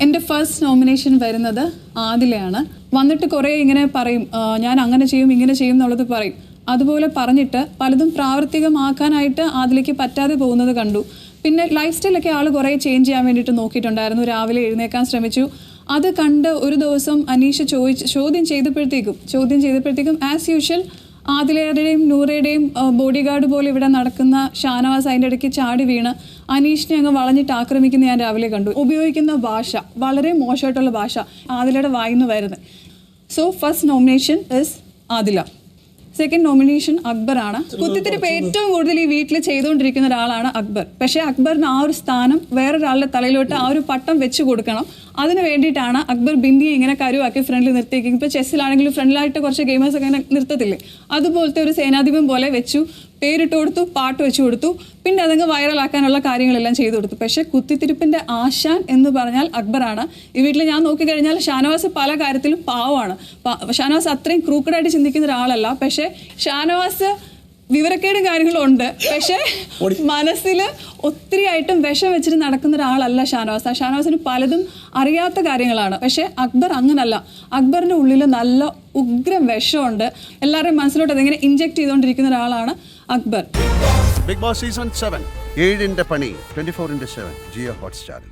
എൻ്റെ first nomination വരുന്നത് ആദിലയാണ്. വന്നിട്ട് കുറേ ഇങ്ങനെ പറയും, ഞാൻ അങ്ങനെ ചെയ്യും ഇങ്ങനെ ചെയ്യും എന്നുള്ളത് പറയും. അതുപോലെ പറഞ്ഞിട്ട് പലതും പ്രാവർത്തികമാക്കാനായിട്ട് ആദിലയ്ക്ക് പറ്റാതെ പോകുന്നത് കണ്ടു. പിന്നെ ലൈഫ് സ്റ്റൈലൊക്കെ ആൾ കുറേ ചേഞ്ച് ചെയ്യാൻ വേണ്ടിയിട്ട് നോക്കിയിട്ടുണ്ടായിരുന്നു. രാവിലെ എഴുന്നേക്കാൻ ശ്രമിച്ചു. അത് കണ്ട് ഒരു ദിവസം അനീഷ് ചോദ്യം ചെയ്തപ്പോഴത്തേക്കും ആസ് യൂഷ്വൽ ആദിലയുടെയും നൂറയുടെയും ബോഡി ഗാർഡ് പോലെ ഇവിടെ നടക്കുന്ന ഷാനവാസ് അതിൻ്റെ ഇടയ്ക്ക് ചാടി വീണ് അനീഷിനെ അങ്ങ് വളഞ്ഞിട്ട് ആക്രമിക്കുന്ന ഞാൻ രാവിലെ കണ്ടു. ഉപയോഗിക്കുന്ന ഭാഷ വളരെ മോശമായിട്ടുള്ള ഭാഷ ആദിലയുടെ വായിന്ന് വരുന്നത്. So first nomination is Adila. Second nomination അക്ബറാണ്. കുത്തിത്തിരിപ്പ് ഏറ്റവും കൂടുതൽ ഈ വീട്ടിൽ ചെയ്തുകൊണ്ടിരിക്കുന്ന ഒരാളാണ് അക്ബർ. പക്ഷേ അക്ബറിന് ആ ഒരു സ്ഥാനം വേറൊരാളുടെ തലയിലോട്ട് ആ ഒരു പട്ടം വെച്ച് കൊടുക്കണം. അതിന് വേണ്ടിയിട്ടാണ് അക്ബർ ബിന്ദിയെ ഇങ്ങനെ കരുവാക്കി ഫ്രണ്ടിൽ നിർത്തിയേക്കും. ഇപ്പോൾ ചെസ്സിലാണെങ്കിലും ഫ്രണ്ടിലായിട്ട് കുറച്ച് ഗെയിമേഴ്സ് ഒക്കെ ഇങ്ങനെ നിർത്തത്തില്ലേ, അതുപോലത്തെ ഒരു സേനാധിപൻ പോലെ വെച്ചു, പേരിട്ട് കൊടുത്തു, പാട്ട് വെച്ചു കൊടുത്തു, പിന്നെ അതങ്ങ് വൈറലാക്കാനുള്ള കാര്യങ്ങളെല്ലാം ചെയ്തു കൊടുത്തു. പക്ഷേ കുത്തിത്തിരിപ്പിൻ്റെ ആശാൻ എന്ന് പറഞ്ഞാൽ അക്ബറാണ്. ഈ വീട്ടിൽ ഞാൻ നോക്കിക്കഴിഞ്ഞാൽ ഷാനവാസ് പല കാര്യത്തിലും പാവമാണ്. ഷാനവാസ് അത്രയും ക്രൂക്കഡായിട്ട് ചിന്തിക്കുന്ന ഒരാളല്ല. പക്ഷേ ഷാനവാസ് വിവരക്കേടും കാര്യങ്ങളും ഉണ്ട്. പക്ഷേ മനസ്സിൽ ഒത്തിരി ആയിട്ടും വിഷം വെച്ചിട്ട് നടക്കുന്ന ഒരാളല്ല ഷാനവാസ്. ആ ഷാനവാസിന് പലതും അറിയാത്ത കാര്യങ്ങളാണ്. പക്ഷേ അക്ബർ അങ്ങനല്ല. അക്ബറിൻ്റെ ഉള്ളിൽ നല്ല ഉഗ്രം വിഷമുണ്ട്. എല്ലാവരുടെയും മനസ്സിലോട്ട് അതിങ്ങനെ ഇൻജെക്ട് ചെയ്തുകൊണ്ടിരിക്കുന്ന ഒരാളാണ് അക്ബർ. ബിഗ് ബോസ് സീസൺ 7 7 പണി 24/7 ജിയോ ഹോട്ട്സ്റ്റാറിൽ.